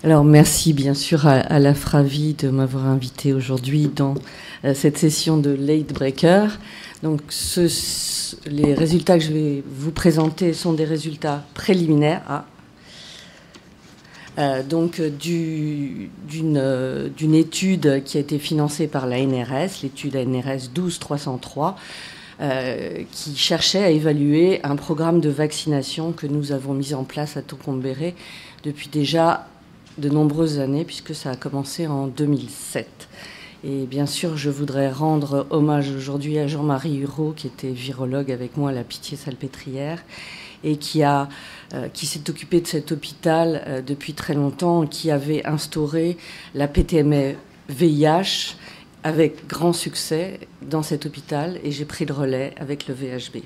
Alors merci bien sûr à la Fravi de m'avoir invité aujourd'hui dans cette session de Late Breaker. Donc les résultats que je vais vous présenter sont des résultats préliminaires d'une étude qui a été financée par la NRS, l'étude NRS 12303, qui cherchait à évaluer un programme de vaccination que nous avons mis en place à Tokombéré depuis déjà de nombreuses années, puisque ça a commencé en 2007. Et bien sûr, je voudrais rendre hommage aujourd'hui à Jean-Marie Hureau, qui était virologue avec moi à la Pitié-Salpêtrière, et qui s'est occupé de cet hôpital depuis très longtemps, qui avait instauré la PTME VIH avec grand succès dans cet hôpital, et j'ai pris le relais avec le VHB.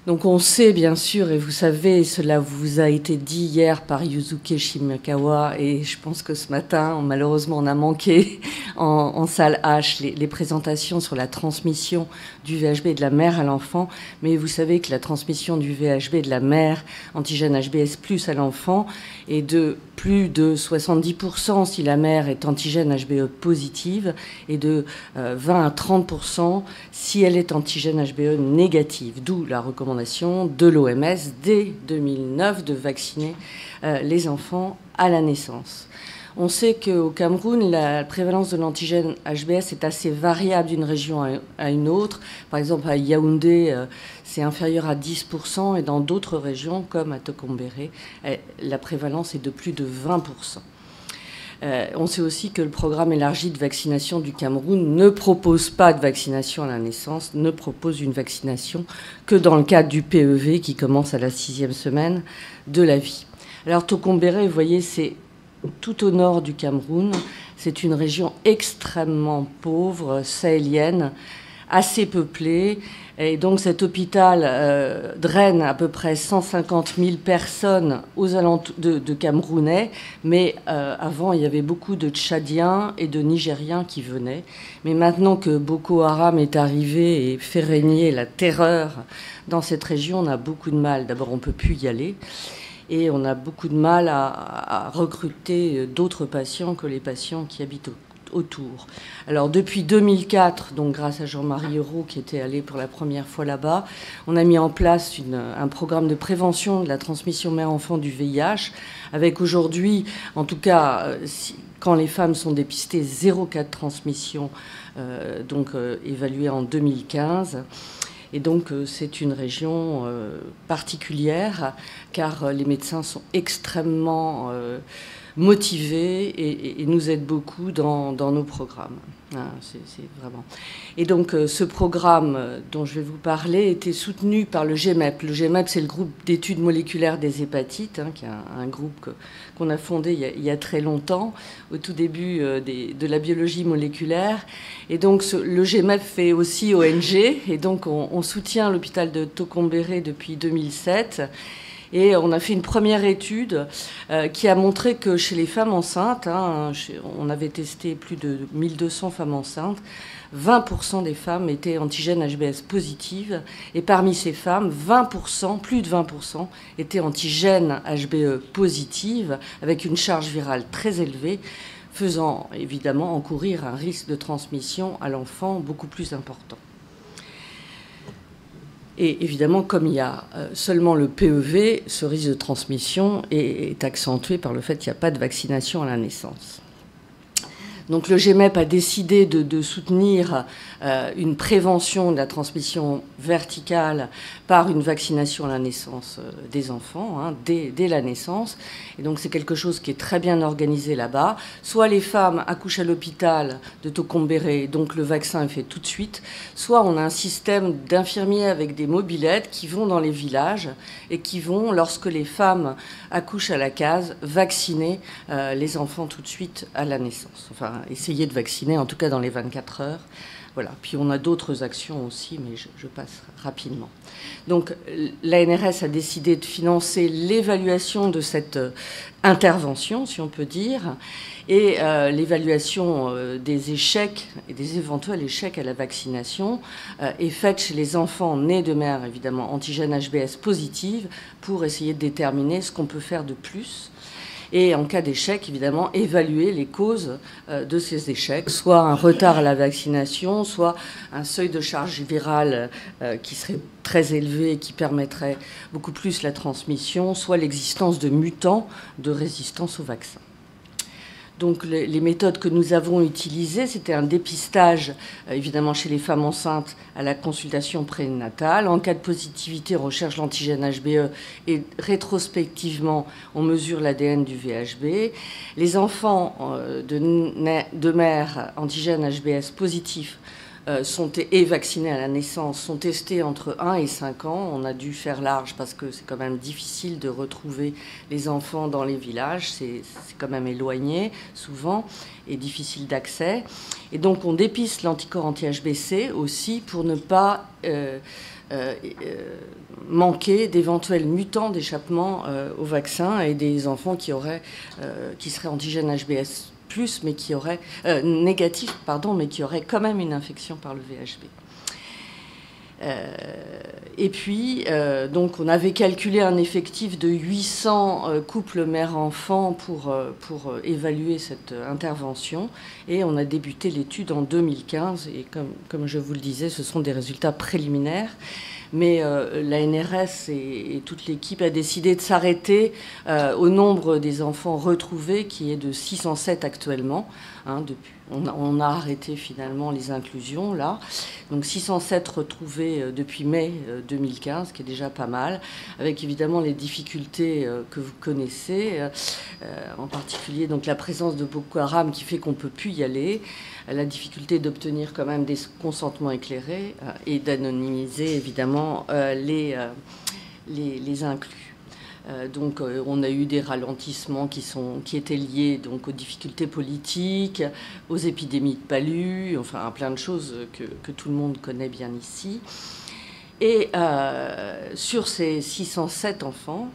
Donc on sait bien sûr, et vous savez, cela vous a été dit hier par Yusuke Shimakawa, et je pense que ce matin, malheureusement, on a manqué en salle H les présentations sur la transmission du VHB de la mère à l'enfant. Mais vous savez que la transmission du VHB de la mère, antigène HBS+, à l'enfant, est de plus de 70% si la mère est antigène HBE positive, et de 20 à 30% si elle est antigène HBE négative, d'où la recommandation de l'OMS dès 2009 de vacciner les enfants à la naissance. On sait qu'au Cameroun, la prévalence de l'antigène HBS est assez variable d'une région à une autre. Par exemple, à Yaoundé, c'est inférieur à 10%, et dans d'autres régions, comme à Tokombéré, la prévalence est de plus de 20%. On sait aussi que le programme élargi de vaccination du Cameroun ne propose pas de vaccination à la naissance, ne propose une vaccination que dans le cadre du PEV qui commence à la 6e semaine de la vie. Alors Tokombéré, vous voyez, c'est tout au nord du Cameroun. C'est une région extrêmement pauvre, sahélienne, assez peuplée. Et donc cet hôpital draine à peu près 150 000 personnes aux alentours de Camerounais. Mais avant, il y avait beaucoup de Tchadiens et de Nigériens qui venaient. Mais maintenant que Boko Haram est arrivé et fait régner la terreur dans cette région, on a beaucoup de mal. D'abord, on ne peut plus y aller. Et on a beaucoup de mal à recruter d'autres patients que les patients qui habitent autour. Alors depuis 2004, donc grâce à Jean-Marie Hureau qui était allé pour la première fois là-bas, on a mis en place un programme de prévention de la transmission mère-enfant du VIH, avec aujourd'hui, en tout cas, quand les femmes sont dépistées, 0 cas de transmission, évalué en 2015. Et donc, c'est une région particulière, car les médecins sont extrêmement motivés et nous aident beaucoup dans nos programmes. C'est vraiment. Et donc, ce programme dont je vais vous parler était soutenu par le GEMEP. Le GEMEP, c'est le groupe d'études moléculaires des hépatites, qui est un groupe qu'on a fondé il y a très longtemps, au tout début de la biologie moléculaire. Et donc, le GEMEP fait aussi ONG, et donc on soutient l'hôpital de Tokombéré depuis 2007. Et on a fait une première étude qui a montré que chez les femmes enceintes, on avait testé plus de 1200 femmes enceintes, 20% des femmes étaient antigènes HBS positives. Et parmi ces femmes, 20%, plus de 20%, étaient antigènes HBE positives, avec une charge virale très élevée, faisant évidemment encourir un risque de transmission à l'enfant beaucoup plus important. Et évidemment, comme il y a seulement le PEV, ce risque de transmission est accentué par le fait qu'il n'y a pas de vaccination à la naissance. Donc le GEMEP a décidé de soutenir une prévention de la transmission verticale par une vaccination à la naissance des enfants, dès la naissance. Et donc c'est quelque chose qui est très bien organisé là-bas. Soit les femmes accouchent à l'hôpital de Tokombéré, donc le vaccin est fait tout de suite, soit on a un système d'infirmiers avec des mobylettes qui vont dans les villages et qui vont, lorsque les femmes accouchent à la case, vacciner les enfants tout de suite à la naissance. Enfin, essayer de vacciner, en tout cas dans les 24 heures. Voilà. Puis on a d'autres actions aussi, mais je passe rapidement. Donc l'ANRS a décidé de financer l'évaluation de cette intervention, si on peut dire, et l'évaluation des échecs et des éventuels échecs à la vaccination est faite chez les enfants nés de mère, évidemment, antigène HBS positive, pour essayer de déterminer ce qu'on peut faire de plus. et en cas d'échec, évidemment, évaluer les causes de ces échecs, soit un retard à la vaccination, soit un seuil de charge virale qui serait très élevé et qui permettrait beaucoup plus la transmission, soit l'existence de mutants de résistance au vaccin. Donc les méthodes que nous avons utilisées, c'était un dépistage, évidemment chez les femmes enceintes, à la consultation prénatale. En cas de positivité, on recherche l'antigène HBE et rétrospectivement, on mesure l'ADN du VHB. Les enfants de mère antigène HBS positif et vaccinés à la naissance, sont testés entre 1 et 5 ans. On a dû faire large parce que c'est quand même difficile de retrouver les enfants dans les villages. C'est quand même éloigné souvent et difficile d'accès. Et donc on dépiste l'anticorps anti-HBC aussi pour ne pas manquer d'éventuels mutants d'échappement au vaccin et des enfants qui seraient antigènes HBS mais qui aurait négatif, pardon, mais qui aurait quand même une infection par le VHB. Et puis, donc, on avait calculé un effectif de 800 couples mère-enfant pour évaluer cette intervention, et on a débuté l'étude en 2015. Et comme je vous le disais, ce sont des résultats préliminaires. Mais l'ANRS et toute l'équipe a décidé de s'arrêter au nombre des enfants retrouvés, qui est de 607 actuellement. Depuis, on a arrêté finalement les inclusions, là. Donc 607 retrouvés depuis mai 2015, qui est déjà pas mal, avec évidemment les difficultés que vous connaissez, en particulier donc, la présence de Boko Haram qui fait qu'on ne peut plus y aller, la difficulté d'obtenir quand même des consentements éclairés et d'anonymiser évidemment les inclus. Donc on a eu des ralentissements qui étaient liés donc, aux difficultés politiques, aux épidémies de palu, enfin à plein de choses que tout le monde connaît bien ici. Et sur ces 607 enfants,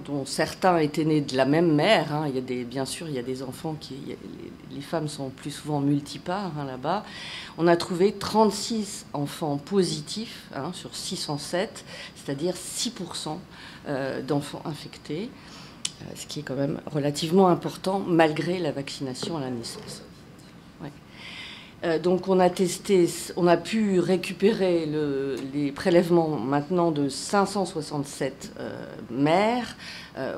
dont certains étaient nés de la même mère, bien sûr, il y a des enfants les femmes sont plus souvent multipares là-bas, on a trouvé 36 enfants positifs sur 607, c'est-à-dire 6% d'enfants infectés, ce qui est quand même relativement important malgré la vaccination à la naissance. Donc on a pu récupérer les prélèvements maintenant de 567 mères.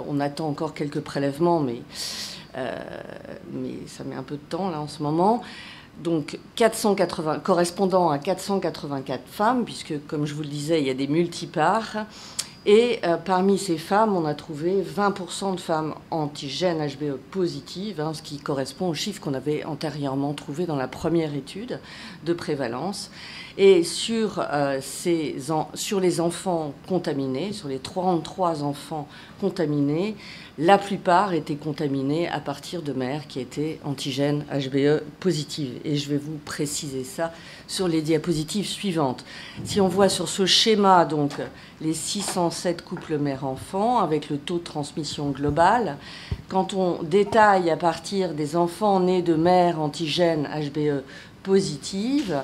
On attend encore quelques prélèvements, mais ça met un peu de temps là en ce moment. Donc 480, correspondant à 484 femmes, puisque comme je vous le disais, il y a des multipares. Et parmi ces femmes, on a trouvé 20% de femmes antigènes HBE positives, ce qui correspond au chiffre qu'on avait antérieurement trouvé dans la première étude de prévalence. Et sur les enfants contaminés, sur les 33 enfants contaminés, la plupart étaient contaminés à partir de mères qui étaient antigènes HBE positives. Et je vais vous préciser ça sur les diapositives suivantes. Si on voit sur ce schéma donc les 607 couples mère-enfant avec le taux de transmission global, quand on détaille à partir des enfants nés de mères antigènes HBE positives,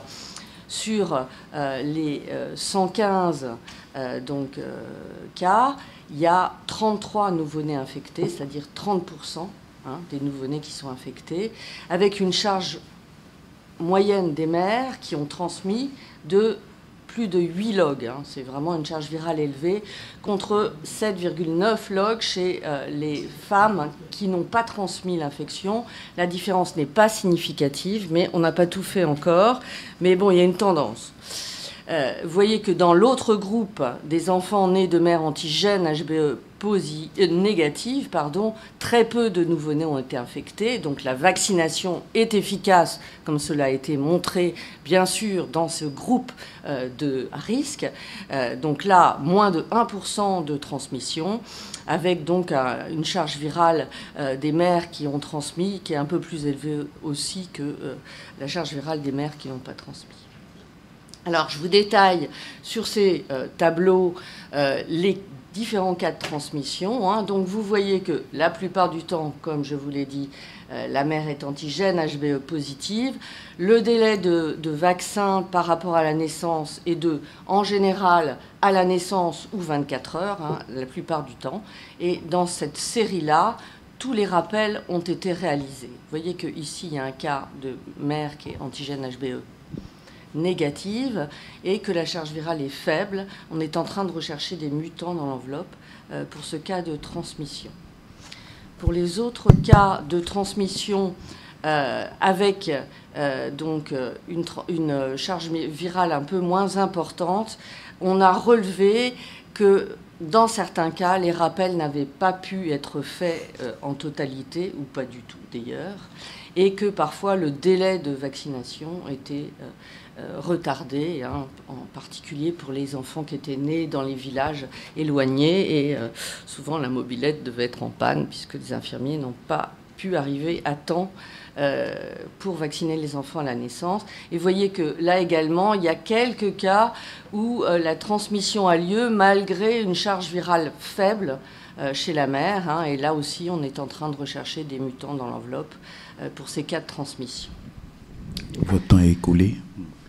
sur les 115 cas, il y a 33 nouveau-nés infectés, c'est-à-dire 30% des nouveau-nés qui sont infectés, avec une charge moyenne des mères qui ont transmis de plus de 8 logs. C'est vraiment une charge virale élevée, contre 7,9 logs chez les femmes qui n'ont pas transmis l'infection. La différence n'est pas significative, mais on n'a pas tout fait encore. Mais bon, il y a une tendance. Vous voyez que dans l'autre groupe des enfants nés de mères antigènes HBE négatives, très peu de nouveau-nés ont été infectés. Donc la vaccination est efficace, comme cela a été montré, bien sûr, dans ce groupe de risque. Donc là, moins de 1% de transmission, avec donc une charge virale des mères qui ont transmis, qui est un peu plus élevée aussi que la charge virale des mères qui n'ont pas transmis. Alors, je vous détaille sur ces tableaux les différents cas de transmission. Donc, vous voyez que la plupart du temps, comme je vous l'ai dit, la mère est antigène HBE positive. Le délai de vaccin par rapport à la naissance est en général, à la naissance ou 24 heures, la plupart du temps. Et dans cette série-là, tous les rappels ont été réalisés. Vous voyez qu'ici, il y a un cas de mère qui est antigène HBE négative et que la charge virale est faible. On est en train de rechercher des mutants dans l'enveloppe pour ce cas de transmission. Pour les autres cas de transmission avec donc une charge virale un peu moins importante, on a relevé que dans certains cas, les rappels n'avaient pas pu être faits en totalité, ou pas du tout d'ailleurs, et que parfois le délai de vaccination était retardé, hein, en particulier pour les enfants qui étaient nés dans les villages éloignés, et souvent la mobilette devait être en panne puisque les infirmiers n'ont pas pu arriver à temps pour vacciner les enfants à la naissance. Et vous voyez que là également, il y a quelques cas où la transmission a lieu malgré une charge virale faible chez la mère, hein, et là aussi, on est en train de rechercher des mutants dans l'enveloppe pour ces cas de transmission. Votre temps est écoulé.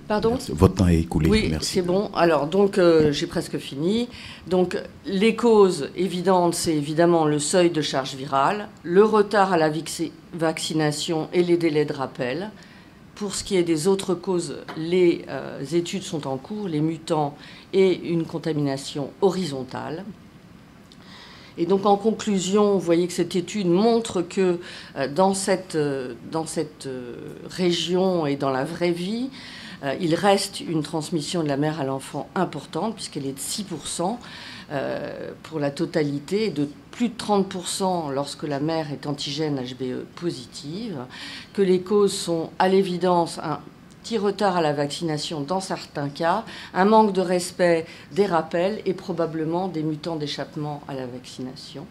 Pardon ? Merci. Votre temps est écoulé. Oui, merci. c'est bon. Alors, donc, j'ai presque fini. Donc, les causes évidentes, c'est évidemment le seuil de charge virale, le retard à la vaccination et les délais de rappel. Pour ce qui est des autres causes, les études sont en cours, les mutants et une contamination horizontale. Et donc, en conclusion, vous voyez que cette étude montre que dans cette région et dans la vraie vie, il reste une transmission de la mère à l'enfant importante, puisqu'elle est de 6% pour la totalité, et de plus de 30% lorsque la mère est antigène HBE positive, que les causes sont à l'évidence un petit retard à la vaccination dans certains cas, un manque de respect des rappels et probablement des mutants d'échappement à la vaccination.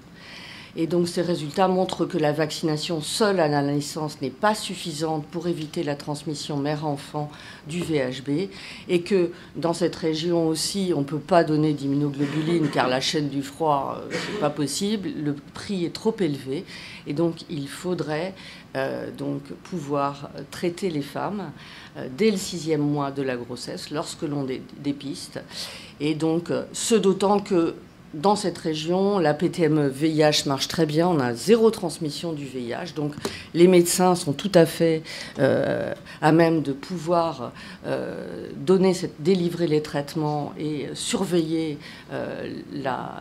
Et donc ces résultats montrent que la vaccination seule à la naissance n'est pas suffisante pour éviter la transmission mère-enfant du VHB, et que dans cette région aussi, on ne peut pas donner d'immunoglobuline car la chaîne du froid, c'est pas possible, le prix est trop élevé, et donc il faudrait donc pouvoir traiter les femmes dès le 6e mois de la grossesse lorsque l'on dépiste, et donc ce d'autant que dans cette région, la PTME VIH marche très bien. On a 0 transmission du VIH. Donc, les médecins sont tout à fait à même de pouvoir délivrer les traitements et surveiller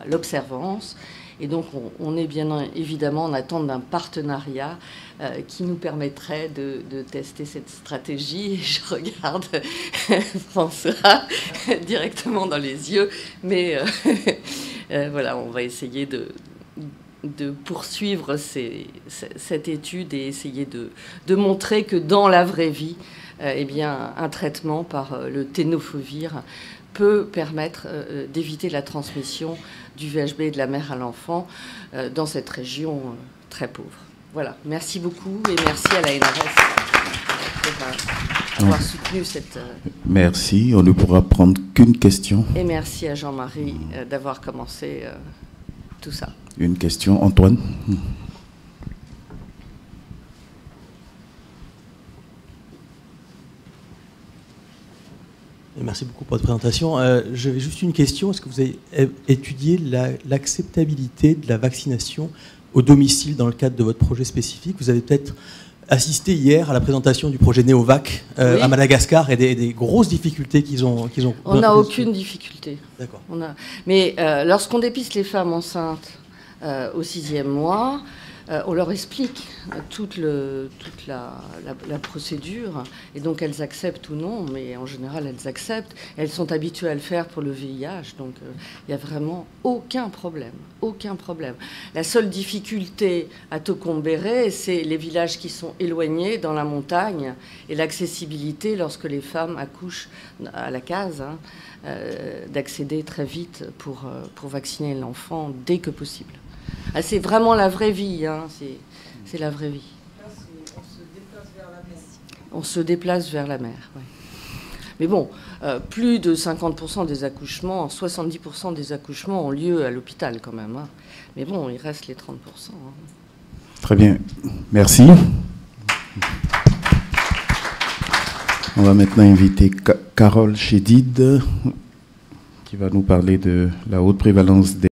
l'observance. Et donc, on est bien évidemment en attente d'un partenariat qui nous permettrait de tester cette stratégie. Et je regarde François directement dans les yeux, mais voilà, on va essayer de poursuivre cette étude et essayer de montrer que dans la vraie vie, eh bien, un traitement par le tenofovir peut permettre d'éviter la transmission du VHB et de la mère à l'enfant dans cette région très pauvre. Voilà, merci beaucoup et merci à la NRS pour avoir soutenu cette... Merci, on ne pourra prendre qu'une question. Et merci à Jean-Marie d'avoir commencé tout ça. Une question, Antoine. Merci beaucoup pour votre présentation. J'avais juste une question. Est-ce que vous avez étudié l'acceptabilité de la vaccination au domicile dans le cadre de votre projet spécifique? Vous avez peut-être assisté hier à la présentation du projet Néovac oui. À Madagascar et des grosses difficultés qu'ils ont. On n'a aucune difficulté. D'accord. Mais lorsqu'on dépiste les femmes enceintes au 6e mois, on leur explique toute la procédure, et donc elles acceptent ou non, mais en général elles acceptent. Elles sont habituées à le faire pour le VIH, donc il n'y a vraiment aucun problème, aucun problème. La seule difficulté à Tokombéré, c'est les villages qui sont éloignés dans la montagne et l'accessibilité lorsque les femmes accouchent à la case, hein, d'accéder très vite pour vacciner l'enfant dès que possible. Ah, c'est vraiment la vraie vie, hein. C'est la vraie vie. Là, on se déplace vers la mer. On se déplace vers la mer, oui. Mais bon, plus de 50% des accouchements, 70% des accouchements ont lieu à l'hôpital quand même, hein. Mais bon, il reste les 30%. Hein. Très bien, merci. On va maintenant inviter Carole Chédid qui va nous parler de la haute prévalence des